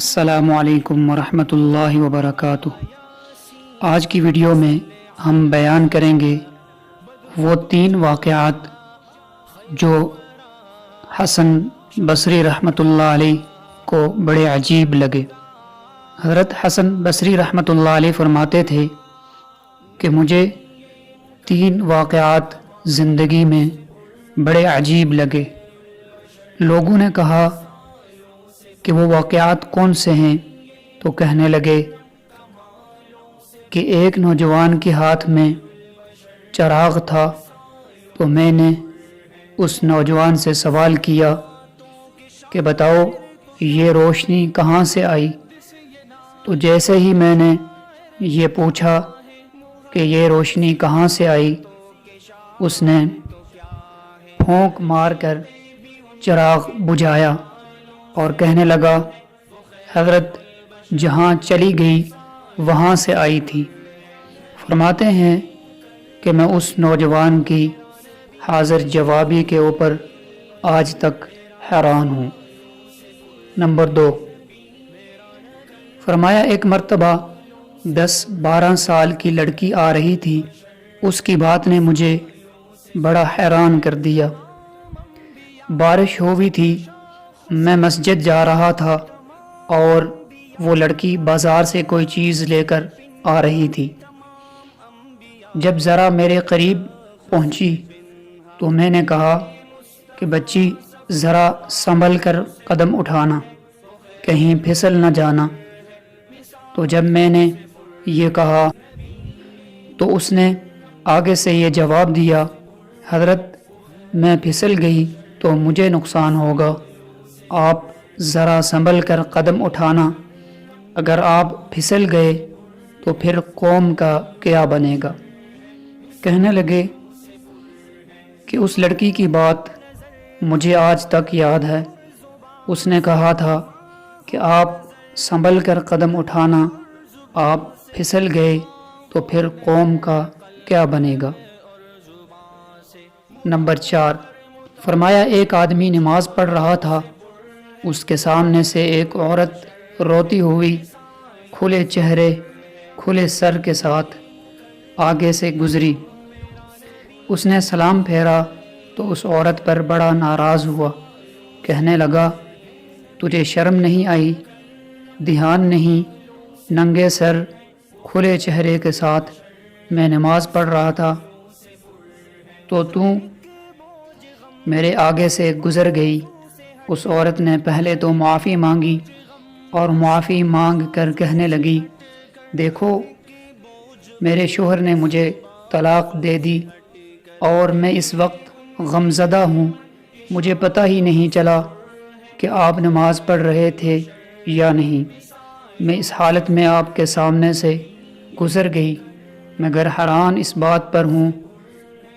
السلام علیکم ورحمۃ اللہ وبرکاتہ۔ آج کی ویڈیو میں ہم بیان کریں گے وہ 3 واقعات جو حسن بصری رحمۃ اللہ علیہ کو بڑے عجیب لگے۔ حضرت حسن بصری رحمۃ اللہ علیہ فرماتے تھے کہ مجھے 3 واقعات زندگی میں بڑے عجیب لگے۔ لوگوں نے کہا کہ وہ واقعات کون سے ہیں، تو کہنے لگے کہ ایک نوجوان کے ہاتھ میں چراغ تھا، تو میں نے اس نوجوان سے سوال کیا کہ بتاؤ یہ روشنی کہاں سے آئی؟ تو جیسے ہی میں نے یہ پوچھا کہ یہ روشنی کہاں سے آئی، اس نے پھونک مار کر چراغ بجھایا اور کہنے لگا حضرت جہاں چلی گئی وہاں سے آئی تھی۔ فرماتے ہیں کہ میں اس نوجوان کی حاضر جوابی کے اوپر آج تک حیران ہوں۔ نمبر 2، فرمایا ایک مرتبہ 10-12 سال کی لڑکی آ رہی تھی۔ اس کی بات نے مجھے بڑا حیران کر دیا۔ بارش ہو بھی تھی، میں مسجد جا رہا تھا اور وہ لڑکی بازار سے کوئی چیز لے کر آ رہی تھی۔ جب ذرا میرے قریب پہنچی تو میں نے کہا کہ بچی ذرا سنبھل کر قدم اٹھانا، کہیں پھسل نہ جانا۔ تو جب میں نے یہ کہا تو اس نے آگے سے یہ جواب دیا حضرت میں پھسل گئی تو مجھے نقصان ہوگا، آپ ذرا سنبھل کر قدم اٹھانا، اگر آپ پھسل گئے تو پھر قوم کا کیا بنے گا۔ کہنے لگے کہ اس لڑکی کی بات مجھے آج تک یاد ہے۔ اس نے کہا تھا کہ آپ سنبھل کر قدم اٹھانا، آپ پھسل گئے تو پھر قوم کا کیا بنے گا۔ نمبر 4، فرمایا ایک آدمی نماز پڑھ رہا تھا، اس کے سامنے سے ایک عورت روتی ہوئی کھلے چہرے کھلے سر کے ساتھ آگے سے گزری۔ اس نے سلام پھیرا تو اس عورت پر بڑا ناراض ہوا، کہنے لگا تجھے شرم نہیں آئی، دھیان نہیں، ننگے سر کھلے چہرے کے ساتھ میں نماز پڑھ رہا تھا تو میرے آگے سے گزر گئی۔ اس عورت نے پہلے تو معافی مانگی اور معافی مانگ کر کہنے لگی دیکھو میرے شوہر نے مجھے طلاق دے دی اور میں اس وقت غمزدہ ہوں، مجھے پتہ ہی نہیں چلا کہ آپ نماز پڑھ رہے تھے یا نہیں، میں اس حالت میں آپ کے سامنے سے گزر گئی، مگر حیران اس بات پر ہوں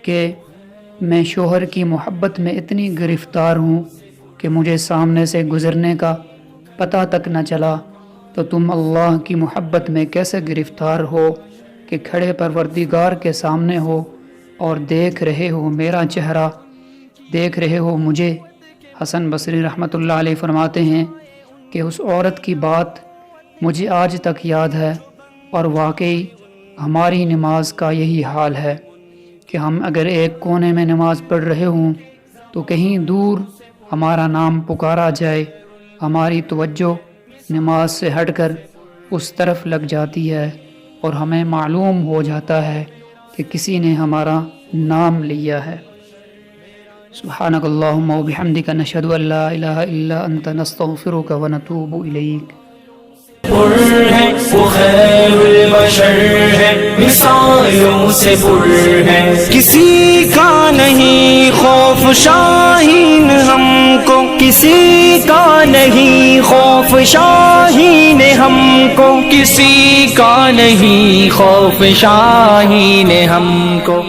کہ میں شوہر کی محبت میں اتنی گرفتار ہوں کہ مجھے سامنے سے گزرنے کا پتہ تک نہ چلا، تو تم اللہ کی محبت میں کیسے گرفتار ہو کہ کھڑے پروردگار کے سامنے ہو اور دیکھ رہے ہو میرا چہرہ، دیکھ رہے ہو مجھے۔ حسن بصری رحمۃ اللہ علیہ فرماتے ہیں کہ اس عورت کی بات مجھے آج تک یاد ہے، اور واقعی ہماری نماز کا یہی حال ہے کہ ہم اگر ایک کونے میں نماز پڑھ رہے ہوں تو کہیں دور ہمارا نام پکارا جائے، ہماری توجہ نماز سے ہٹ کر اس طرف لگ جاتی ہے اور ہمیں معلوم ہو جاتا ہے کہ کسی نے ہمارا نام لیا ہے۔ سبحانک اللہم و بحمدک نشہد ان لا الہ الا انت نستغفرک و نتوب الیک۔ ہے وہ خیر البشر ہے، مثالوں سے پر ہے، کسی کا نہیں خوف شاہین ہم کو، کسی کا نہیں خوف شاہین ہم کو، کسی کا نہیں خوف شاہین ہم کو۔